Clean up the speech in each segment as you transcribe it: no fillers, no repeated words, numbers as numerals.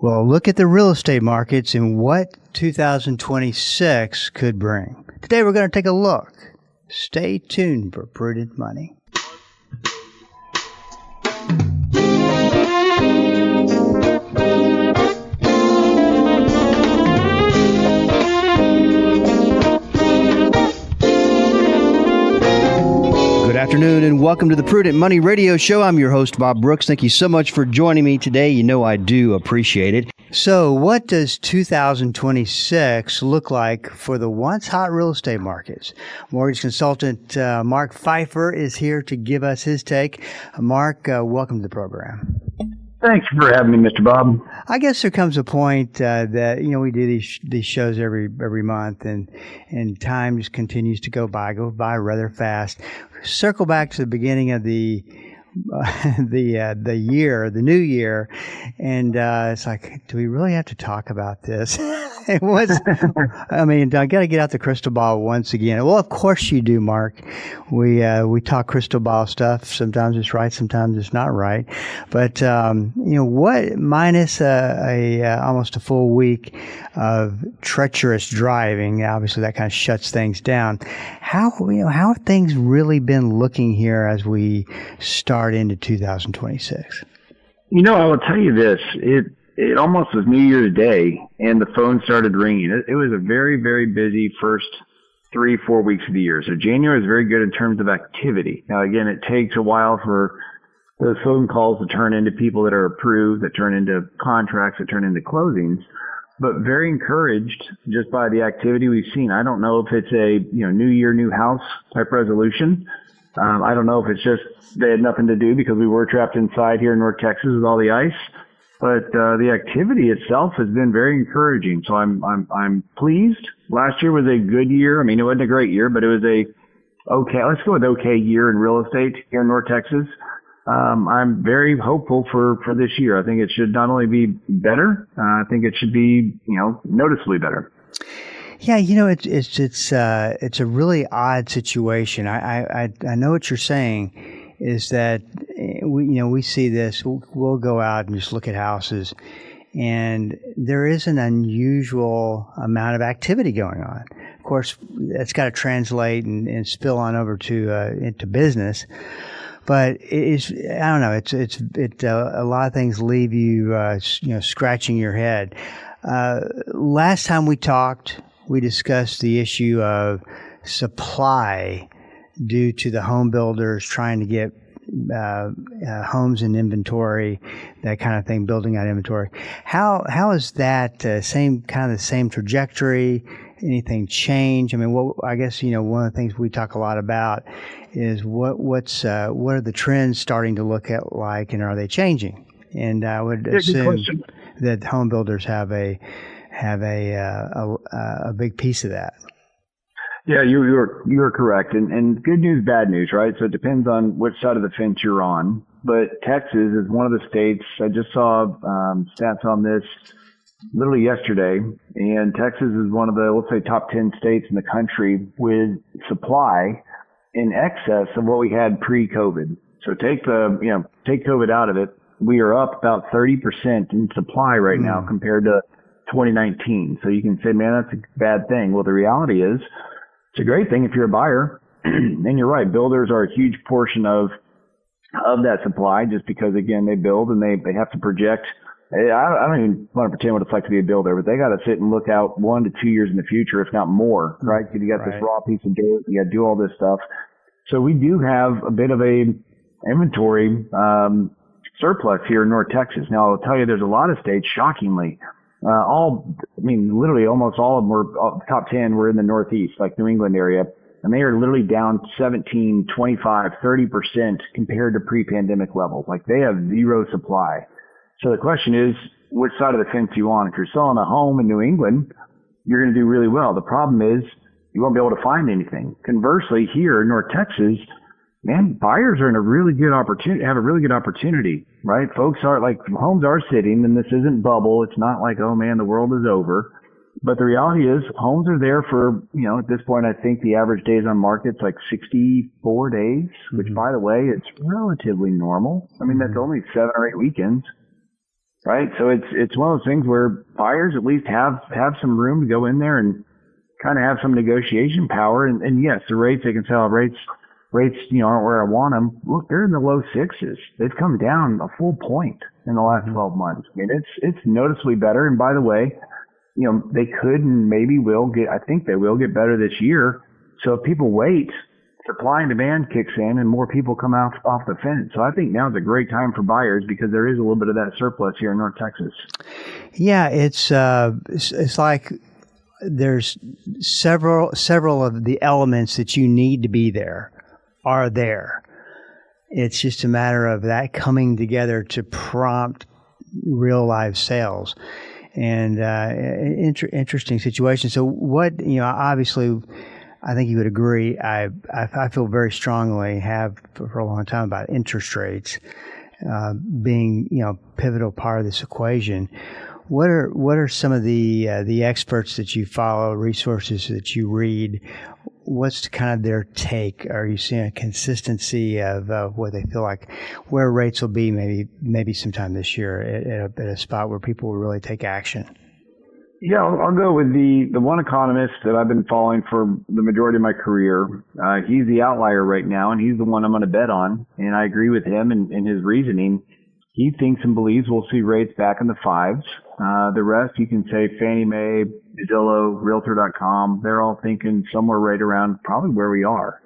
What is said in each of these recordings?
Well, look at the real estate markets and what 2026 could bring. Today we're going to take a look. Stay tuned for Prudent Money. Good afternoon and welcome to the Prudent Money Radio Show. I'm your host, Bob Brooks. Thank you so much for joining me today. You know I do appreciate it. So what does 2026 look like for the once hot real estate markets? Mortgage Consultant Mark Pfeiffer is here to give us his take. Mark, welcome to the program. Thanks for having me, Mr. Bob. I guess there comes a point that we do these shows every month, and time just continues to go by rather fast. Circle back to the beginning of the new year, and it's like, do we really have to talk about this? I got to get out the crystal ball once again. Well, of course you do, Mark. We talk crystal ball stuff. Sometimes it's right, sometimes it's not right. But what minus almost a full week of treacherous driving, obviously that kind of shuts things down. How have things really been looking here as we start into 2026? I will tell you this. It almost was New Year's Day, and the phone started ringing. It was a very, very busy first 3-4 weeks of the year. So January is very good in terms of activity. Now, again, it takes a while for those phone calls to turn into people that are approved, that turn into contracts, that turn into closings. But very encouraged just by the activity we've seen. I don't know if it's a New Year, new house type resolution. I don't know if it's just they had nothing to do because we were trapped inside here in North Texas with all the ice. But the activity itself has been very encouraging. So I'm pleased. Last year was a good year. I mean, it wasn't a great year, but it was let's go with okay year in real estate here in North Texas. I'm very hopeful for this year. I think it should not only be better, I think it should be, noticeably better. Yeah, it's a really odd situation. I know what you're saying is that we see this. We'll go out and just look at houses, and there is an unusual amount of activity going on. Of course, that's got to translate and spill on over to into business. But I don't know. A lot of things leave you scratching your head. Last time we talked, we discussed the issue of supply due to the home builders trying to get homes in inventory, that kind of thing, building out inventory. How is that the same trajectory? Anything change? I mean, I guess one of the things we talk a lot about is what are the trends starting to look like, and are they changing? And I would assume that home builders have a big piece of that. Yeah, you're correct. And good news, bad news, right? So it depends on which side of the fence you're on. But Texas is one of the states. I just saw stats on this literally yesterday, and Texas is one of the, let's say, top 10 states in the country with supply in excess of what we had pre-COVID. So take COVID out of it, we are up about 30% in supply right now compared to 2019. So you can say, man, that's a bad thing. Well, the reality is, it's a great thing if you're a buyer. And you're right, builders are a huge portion of that supply, just because, again, they build and they have to project. I don't even want to pretend what it's like to be a builder, but they got to sit and look out 1 to 2 years in the future, if not more, right? Because you got this raw piece of dirt, you got to do all this stuff. So we do have a bit of a inventory surplus here in North Texas. Now, I'll tell you, there's a lot of states, shockingly, literally almost all of them were top 10 were in the Northeast, like New England area. And they are literally down 17, 25, 30% compared to pre-pandemic levels. Like, they have zero supply. So the question is, which side of the fence you on? If you're selling a home in New England, you're going to do really well. The problem is you won't be able to find anything. Conversely, here in North Texas, man, buyers are in a really good opportunity, right? Folks are like, homes are sitting, and this isn't bubble. It's not like, oh man, the world is over. But the reality is, homes are there for, at this point, I think the average days on market's like 64 days, which, by the way, it's relatively normal. I mean, that's only 7 or 8 weekends. right? So it's one of those things where buyers at least have some room to go in there and kind of have some negotiation power. And yes, the rates, they can sell rates, aren't where I want them. Look, they're in the low sixes. They've come down a full point in the last 12 months. I mean, it's noticeably better. And by the way, they could and maybe will get, I think they will get better this year. So if people wait, supply and demand kicks in and more people come off the fence. So I think now is a great time for buyers because there is a little bit of that surplus here in North Texas. Yeah, it's like there's several of the elements that you need to be there are there. It's just a matter of that coming together to prompt real live sales. And interesting situation. So what, obviously, I think you would agree, I feel very strongly, have for a long time, about interest rates being, pivotal part of this equation. What are some of the experts that you follow, resources that you read? What's kind of their take? Are you seeing a consistency of what they feel like where rates will be maybe sometime this year at a spot where people will really take action? Yeah, I'll go with the one economist that I've been following for the majority of my career. He's the outlier right now, and he's the one I'm going to bet on. And I agree with him and his reasoning. He thinks and believes we'll see rates back in the fives. The rest, you can say Fannie Mae, Zillow, Realtor.com, they're all thinking somewhere right around probably where we are.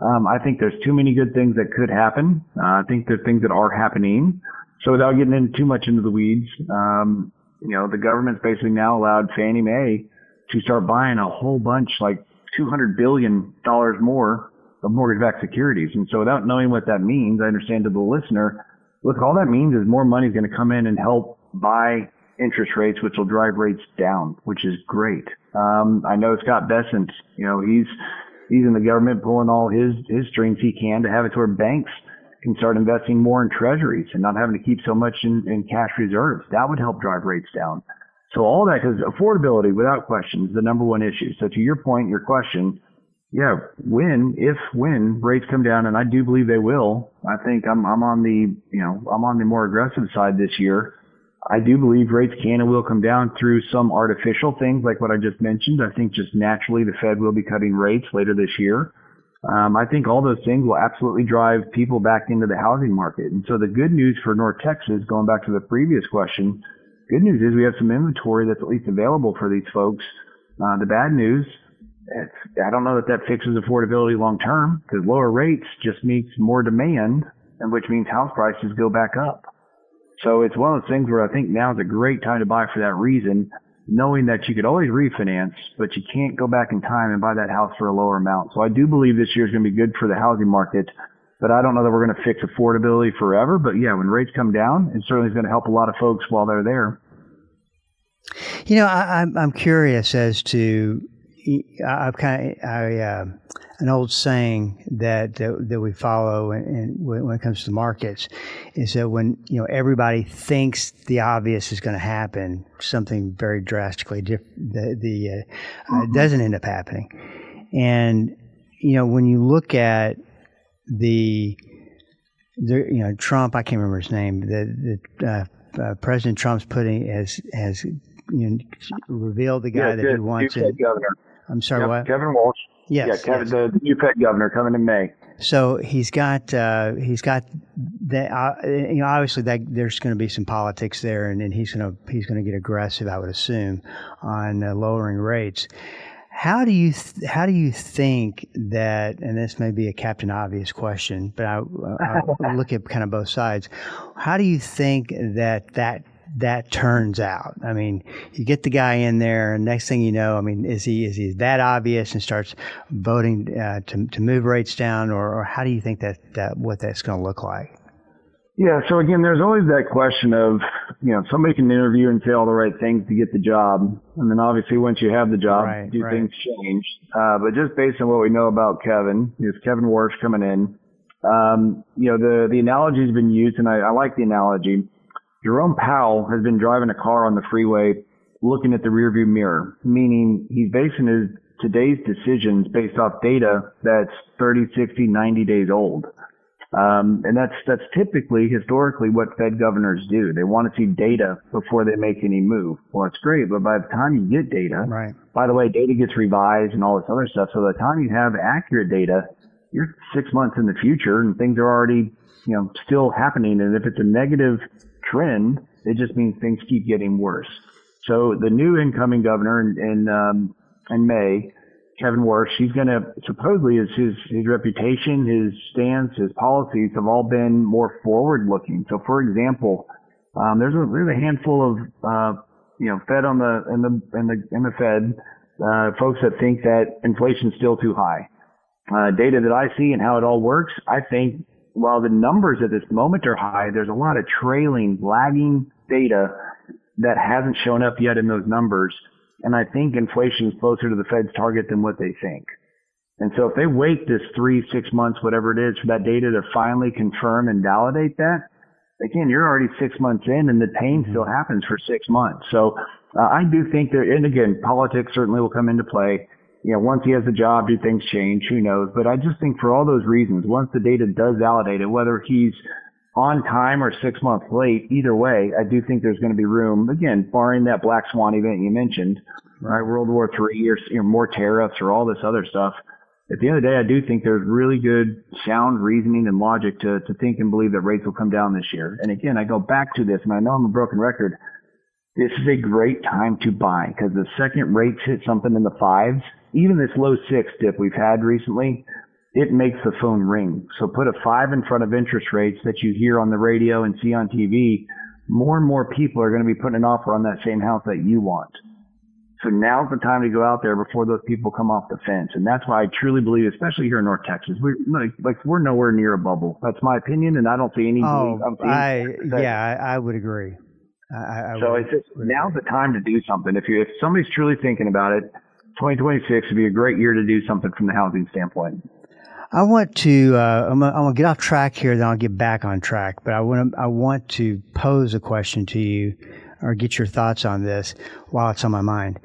I think there's too many good things that could happen. I think there's things that are happening. So without getting into too much into the weeds, the government's basically now allowed Fannie Mae to start buying a whole bunch, like $200 billion more of mortgage-backed securities. And so without knowing what that means, I understand to the listener, look, all that means is more money is going to come in and help buy interest rates, which will drive rates down, which is great. I know Scott Bessent, he's in the government pulling all his strings he can to have it to where banks can start investing more in treasuries and not having to keep so much in cash reserves. That would help drive rates down. So all that, because affordability, without question, is the number one issue. So to your point, your question, yeah, when rates come down, and I do believe they will, I think I'm on the more aggressive side this year. I do believe rates can and will come down through some artificial things like what I just mentioned. I think just naturally the Fed will be cutting rates later this year. I think all those things will absolutely drive people back into the housing market. And so the good news for North Texas, going back to the previous question, good news is we have some inventory that's at least available for these folks. The bad news, I don't know that fixes affordability long term, because lower rates just means more demand, and which means house prices go back up. So it's one of those things where I think now is a great time to buy for that reason, knowing that you could always refinance, but you can't go back in time and buy that house for a lower amount. So I do believe this year is going to be good for the housing market, but I don't know that we're going to fix affordability forever. But yeah, when rates come down, it certainly is going to help a lot of folks while they're there. I'm curious as to, an old saying that we follow and when it comes to markets is that when everybody thinks the obvious is going to happen, something very drastically different doesn't end up happening. And when you look at Trump, I can't remember his name, President Trump's has revealed the guy that he wants in. Governor. I'm sorry, what? Kevin Walsh. Yes. Yeah, Kevin, yes. The new Fed governor coming in May. So he's got that. Obviously, that there's going to be some politics there, and he's going to get aggressive, I would assume, on lowering rates. How do you think that? And this may be a Captain Obvious question, but I'll look at kind of both sides. How do you think that turns out? I mean, you get the guy in there, and next thing you know, I mean, is he that obvious and starts voting to move rates down, or how do you think that what that's going to look like? Yeah, so again, there's always that question of, somebody can interview and say all the right things to get the job, and then obviously once you have the job, things change. But just based on what we know about Kevin, Kevin Walsh coming in, the analogy has been used, and I like the analogy. Jerome Powell has been driving a car on the freeway looking at the rearview mirror, meaning he's basing today's decisions based off data that's 30, 60, 90 days old. And that's typically, historically, what Fed governors do. They want to see data before they make any move. Well, it's great, but by the time you get data, right. By the way, data gets revised and all this other stuff. So by the time you have accurate data, you're 6 months in the future and things are already, still happening. And if it's a negative trend, it just means things keep getting worse. So the new incoming governor in May, Kevin Warsh, he's going to supposedly his reputation, his stance, his policies have all been more forward looking. So for example, there's a handful of Fed in the Fed folks that think that inflation's still too high. Data that I see and how it all works, I think while the numbers at this moment are high, there's a lot of trailing, lagging data that hasn't shown up yet in those numbers. And I think inflation is closer to the Fed's target than what they think. And so if they wait this 3-6 months, whatever it is, for that data to finally confirm and validate that, again, you're already 6 months in and the pain still happens for 6 months. So I do think and again, politics certainly will come into play. Once he has a job, do things change? Who knows? But I just think for all those reasons, once the data does validate it, whether he's on time or 6 months late, either way, I do think there's going to be room, again, barring that black swan event you mentioned, right? World War III or more tariffs or all this other stuff. At the end of the day, I do think there's really good sound reasoning and logic to think and believe that rates will come down this year. And again, I go back to this, and I know I'm a broken record. This is a great time to buy because the second rates hit something in the fives, even this low 6 dip we've had recently, it makes the phone ring. So put a 5 in front of interest rates that you hear on the radio and see on TV. More and more people are going to be putting an offer on that same house that you want. So now's the time to go out there before those people come off the fence. And that's why I truly believe, especially here in North Texas, we're nowhere near a bubble. That's my opinion, and I don't see any. I would agree. Now's the time to do something. If somebody's truly thinking about it, 2026 would be a great year to do something from the housing standpoint. I want to. I'm gonna get off track here, then I'll get back on track. But I want to pose a question to you, or get your thoughts on this while it's on my mind.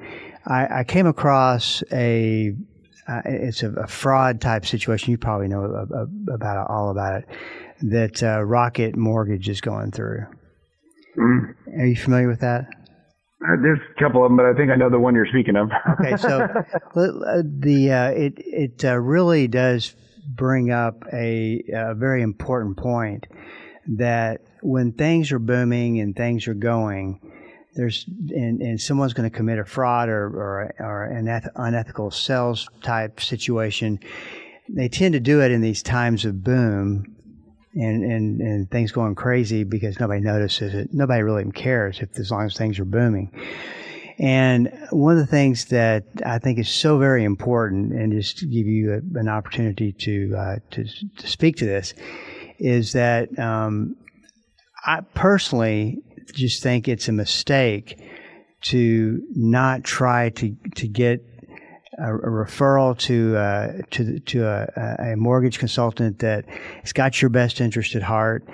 I came across it's a fraud type situation. You probably know all about it. That Rocket Mortgage is going through. Mm-hmm. Are you familiar with that? There's a couple of them, but I think I know the one you're speaking of. Okay, so it really does bring up a very important point that when things are booming and things are going, and someone's going to commit a fraud or an unethical sales type situation, they tend to do it in these times of boom and things going crazy because nobody notices it. Nobody really even cares as long as things are booming. And one of the things that I think is so very important, and just to give you an opportunity to speak to this, is that I personally just think it's a mistake to not try to get a referral to a mortgage consultant that has got your best interest at heart,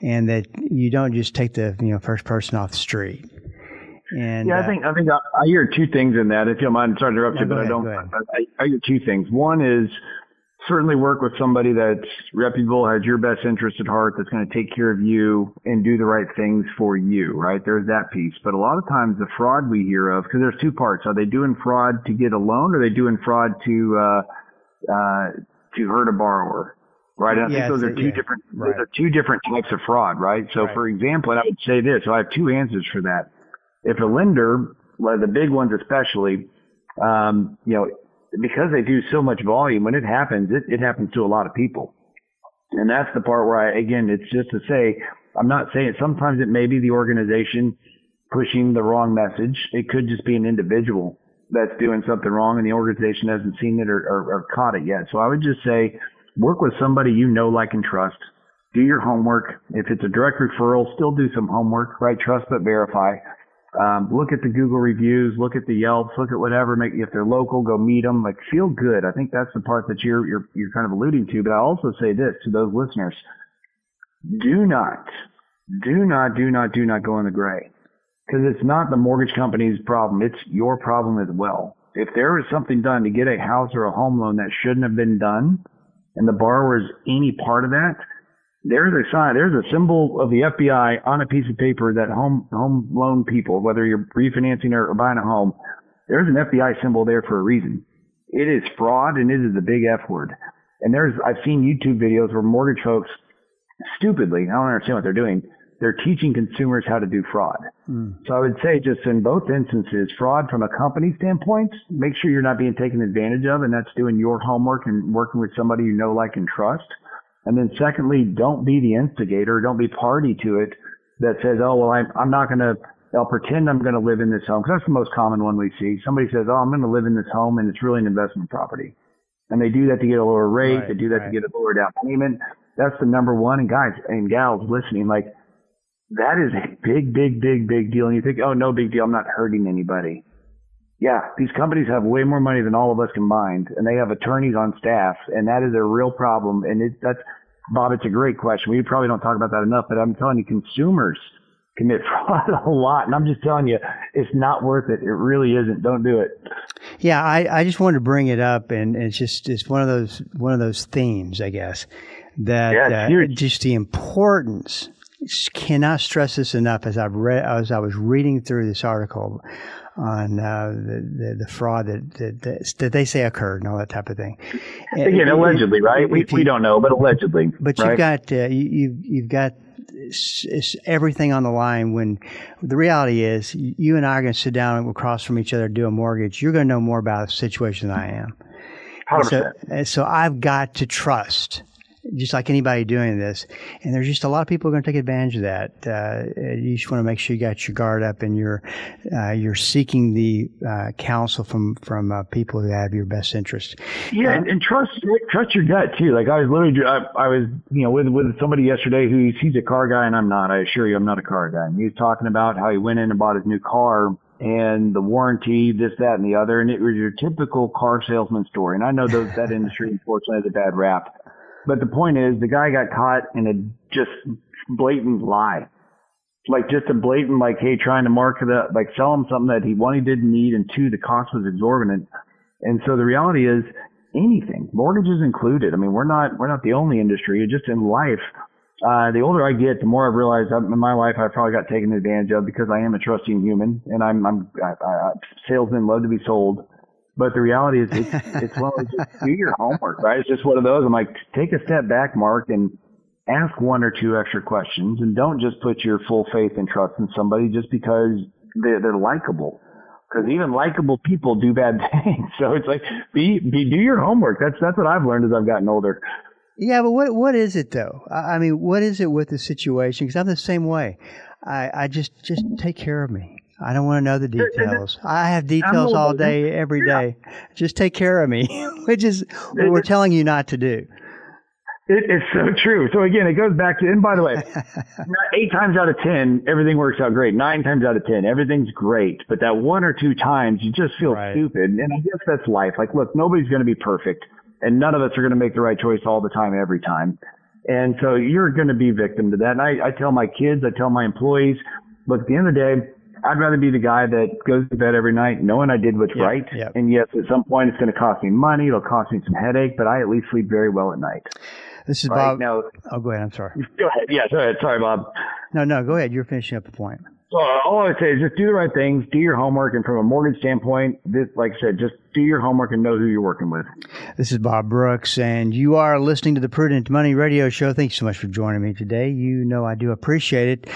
and that you don't just take the first person off the street. And I think I hear two things in that. If you don't mind, sorry to interrupt you, but I don't. I hear two things. One is certainly work with somebody that's reputable, has your best interest at heart, that's going to take care of you and do the right things for you, right? There's that piece. But a lot of times the fraud we hear of, because there's two parts. Are they doing fraud to get a loan, or are they doing fraud to hurt a borrower? Right. And I think those are two different. Right. Those are two different types of fraud, right? So, for example, and I would say this. So I have two answers for that. If a lender, the big ones especially, because they do so much volume, when it happens, it happens to a lot of people. And that's the part where again, it's just to say, I'm not saying sometimes it may be the organization pushing the wrong message. It could just be an individual that's doing something wrong and the organization hasn't seen it or caught it yet. So I would just say, work with somebody you know, like, and trust. Do your homework. If it's a direct referral, still do some homework, right? Trust but verify. Look at the Google reviews, look at the Yelps, look at whatever. If they're local, go meet them. Feel good. I think that's the part that you're kind of alluding to. But I also say this to those listeners: do not go in the gray, because it's not the mortgage company's problem. It's your problem as well. If there is something done to get a house or a home loan that shouldn't have been done, and the borrower is any part of that, there's a sign, there's a symbol of the FBI on a piece of paper that home loan people, whether you're refinancing or buying a home, there's an FBI symbol there for a reason. It is fraud, and it is a big F word. And I've seen YouTube videos where mortgage folks stupidly, I don't understand what they're doing, they're teaching consumers how to do fraud. So I would say just in both instances, fraud from a company standpoint, make sure you're not being taken advantage of, and that's doing your homework and working with somebody you know, like, and trust. And then secondly, don't be the instigator, don't be party to it that says, oh, well, I'm not going to, I'll pretend I'm going to live in this home. Because that's the most common one we see. Somebody says, oh, I'm going to live in this home, and it's really an investment property. And they do that to get a lower rate. They do that to get a lower down payment. That's the number one. And guys and gals listening, like, that is a big, big, big, big deal. And you think, oh, no big deal, I'm not hurting anybody. Yeah, these companies have way more money than all of us combined, and they have attorneys on staff, and that is a real problem. And that's, Bob, it's a great question. We probably don't talk about that enough, but I'm telling you, consumers commit fraud a lot. And I'm just telling you, it's not worth it. It really isn't. Don't do it. Yeah, I just wanted to bring it up, and it's one of those themes, I guess, that just the importance. Cannot stress this enough. As I was reading through this article on the fraud that they say occurred and all that type of thing. Again, allegedly, right? We don't know, but allegedly. But right? you've got everything on the line. When the reality is, you and I are going to sit down across from each other, do a mortgage. You're going to know more about the situation than I am. 100%. So I've got to trust. Just like anybody doing this, and there's just a lot of people who are going to take advantage of that. You just want to make sure you got your guard up, and you're seeking the counsel from people who have your best interest. Yeah, and trust your gut too. Like I was with somebody yesterday he's a car guy, and I'm not. I assure you, I'm not a car guy. And he was talking about how he went in and bought his new car, and the warranty, this, that, and the other, and it was your typical car salesman story. And I know that industry unfortunately has a bad rap. But the point is, the guy got caught in a just blatant lie. Like just a blatant, like, hey, trying to market it, like sell him something that one, he didn't need, and two, the cost was exorbitant. And so the reality is anything, mortgages included. I mean, we're not the only industry. Just in life, the older I get, the more I've realized in my life I've probably got taken advantage of because I am a trusting human, and salesmen love to be sold. But the reality is, it's one of those, just do your homework, right? It's just one of those. I'm like, take a step back, Mark, and ask one or two extra questions, and don't just put your full faith and trust in somebody just because they're likable. Because even likable people do bad things. So it's like, do your homework. That's what I've learned as I've gotten older. Yeah, but what is it though? I mean, what is it with the situation? Because I'm the same way. I just take care of me. I don't want to know the details. I have details all day, every day. Just take care of me, which is what we're telling you not to do. It's so true. So again, it goes back to, and by the way, 8 times out of 10, everything works out great. 9 times out of 10, everything's great. But that 1 or 2 times, you just feel stupid. And I guess that's life. Like, look, nobody's going to be perfect, and none of us are going to make the right choice all the time, every time. And so you're going to be victim to that. And I tell my kids, I tell my employees, look, at the end of the day, I'd rather be the guy that goes to bed every night knowing I did what's right. Yep. And yes, at some point it's going to cost me money. It'll cost me some headache, but I at least sleep very well at night. This is Bob. Now, go ahead. I'm sorry. Go ahead. Yeah, go ahead. Sorry, Bob. No, go ahead. You're finishing up the point. So all I would say is just do the right things, do your homework, and from a mortgage standpoint, like I said, just do your homework and know who you're working with. This is Bob Brooks, and you are listening to the Prudent Money Radio Show. Thank you so much for joining me today. You know I do appreciate it.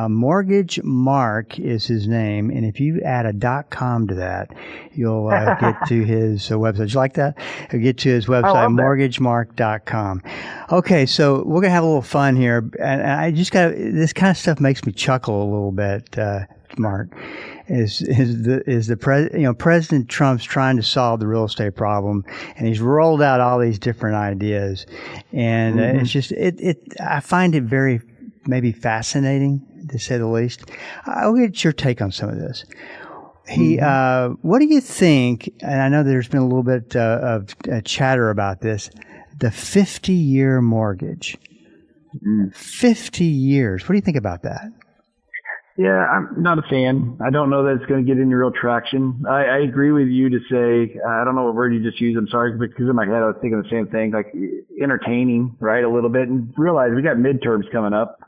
Mortgage Mark is his name, and if you add a .com to that, you'll get to his website. You like that? You'll get to his website, mortgagemark.com. Okay, so we're going to have a little fun here, and I just got this kind of stuff makes me chuckle a little bit. Mark, President Trump's trying to solve the real estate problem, and he's rolled out all these different ideas, and it's just I find it very maybe fascinating to say the least. I'll get your take on some of this. What do you think? And I know there's been a little bit of chatter about this. The 50-year mortgage. 50 years. What do you think about that? Yeah, I'm not a fan. I don't know that it's going to get any real traction. I agree with you to say, I don't know what word you just used. I'm sorry, because in my head I was thinking the same thing, like entertaining, right, a little bit, and realize we got midterms coming up.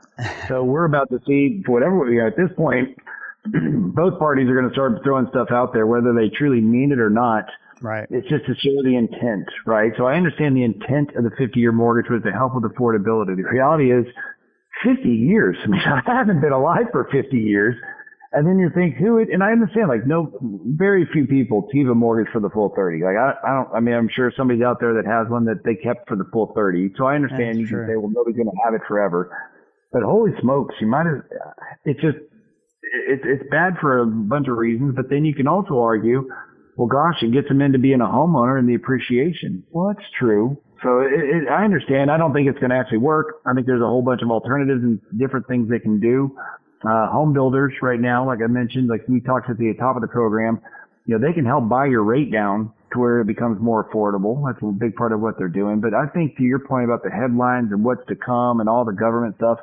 So we're about to see, for whatever we are at this point, both parties are going to start throwing stuff out there, whether they truly mean it or not. Right. It's just to show the intent, right? So I understand the intent of the 50-year mortgage was to help with affordability. The reality is, 50 years. I mean, I haven't been alive for 50 years. And then you think and I understand, like, very few people keep a mortgage for the full 30. Like, I'm sure somebody's out there that has one that they kept for the full 30. So I understand you can say, well, nobody's going to have it forever. But holy smokes, it's bad for a bunch of reasons. But then you can also argue, well, gosh, it gets them into being a homeowner and the appreciation. Well, that's true. So I understand. I don't think it's going to actually work. I think there's a whole bunch of alternatives and different things they can do. Home builders right now, like I mentioned, like we talked at the top of the program, they can help buy your rate down to where it becomes more affordable. That's a big part of what they're doing. But I think to your point about the headlines and what's to come and all the government stuff,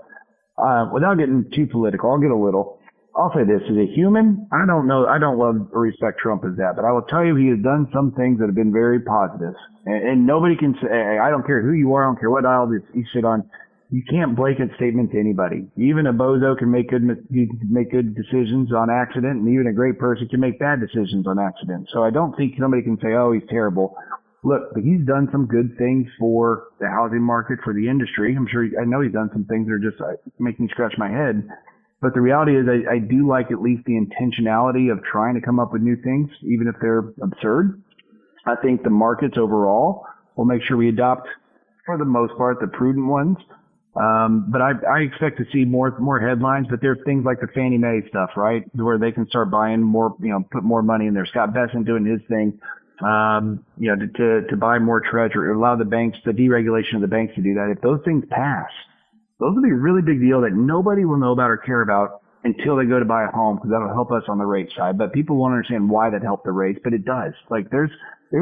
without getting too political, I'll get a little. I'll say this, as a human, I don't know, I don't love or respect Trump as that, but I will tell you he has done some things that have been very positive. And nobody can say, I don't care who you are, I don't care what aisle you sit on, you can't blanket statement to anybody. Even a bozo can make good decisions on accident, and even a great person can make bad decisions on accident. So I don't think somebody can say, oh, he's terrible. Look, but he's done some good things for the housing market, for the industry. I know he's done some things that are just making me scratch my head. But the reality is I do like at least the intentionality of trying to come up with new things, even if they're absurd. I think the markets overall will make sure we adopt, for the most part, the prudent ones. But I expect to see more headlines, but there's things like the Fannie Mae stuff, right? Where they can start buying more, put more money in there. Scott Bessent doing his thing, to buy more treasury, allow the banks, the deregulation of the banks to do that. If those things pass, those will be a really big deal that nobody will know about or care about until they go to buy a home, because that'll help us on the rate side. But people won't understand why that helped the rates, but it does. Like there's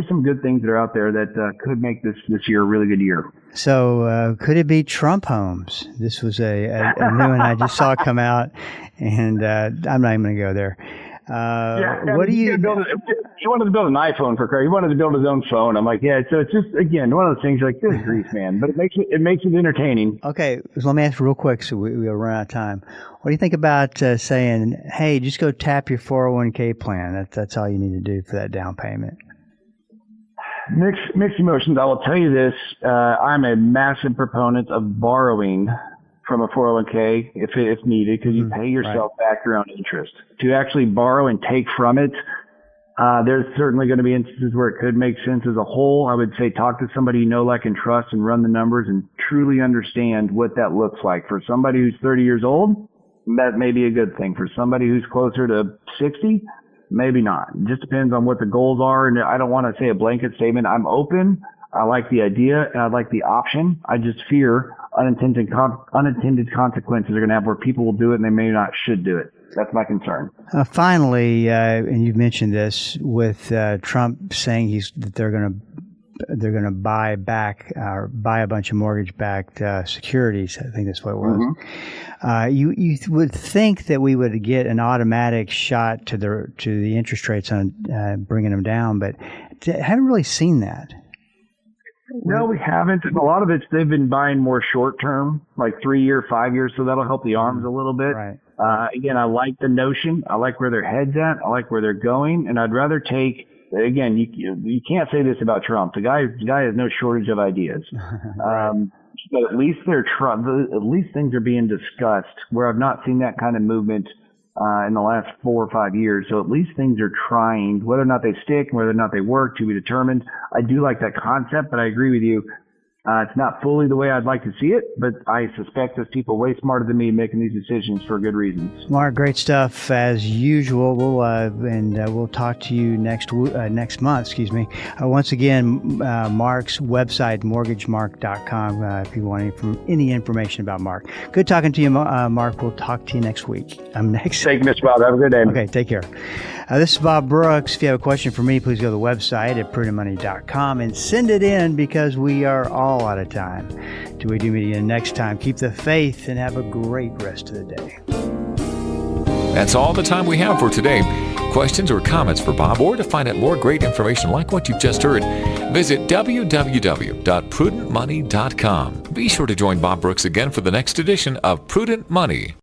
some good things that are out there that could make this year a really good year. So could it be Trump homes? This was a new one I just saw come out, and I'm not even going to go there. What do you? He wanted to build an iPhone for Craig. He wanted to build his own phone. I'm like, yeah. So it's just, again, one of those things. You're like, good grief, man. But it makes it entertaining. Okay, so let me ask real quick, so we'll run out of time. What do you think about saying, hey, just go tap your 401k plan? That's all you need to do for that down payment. Mixed emotions. I will tell you this. I'm a massive proponent of borrowing from a 401k if needed, because you pay yourself back your own interest. To actually borrow and take from it, there's certainly going to be instances where it could make sense as a whole. I would say talk to somebody you know, like, and trust, and run the numbers and truly understand what that looks like. For somebody who's 30 years old, that may be a good thing. For somebody who's closer to 60, maybe not. It just depends on what the goals are. And I don't want to say a blanket statement. I'm open. I like the idea and I like the option. I just fear unintended consequences are going to have where people will do it and they may not should do it. That's my concern. Finally, and you've mentioned this with Trump saying that they're going to buy a bunch of mortgage-backed securities. I think that's what it was. Mm-hmm. You would think that we would get an automatic shot to the interest rates on bringing them down, but I haven't really seen that. No, we haven't. A lot of they've been buying more short-term, like 3 year, 5 years, so that'll help the arms a little bit. Right. Again, I like the notion. I like where their head's at. I like where they're going, and I'd rather take. Again, you can't say this about Trump. The guy has no shortage of ideas. But at least things are being discussed where I've not seen that kind of movement in the last 4 or 5 years. So at least things are trying. Whether or not they stick, whether or not they work, to be determined. I do like that concept, but I agree with you. It's not fully the way I'd like to see it, but I suspect there's people way smarter than me making these decisions for good reasons. Mark, great stuff as usual. We'll talk to you next month. Once again, Mark's website, mortgagemark.com. If you want any information about Mark. Good talking to you, Mark. We'll talk to you next week. I'm next. Thank you, Mr. Bob. Have a good day. Okay, take care. This is Bob Brooks. If you have a question for me, please go to the website at prudentmoney.com and send it in, because we are all out of time. Till we do meet again next time, keep the faith and have a great rest of the day. That's all the time we have for today. Questions or comments for Bob, or to find out more great information like what you've just heard, visit www.prudentmoney.com. Be sure to join Bob Brooks again for the next edition of Prudent Money.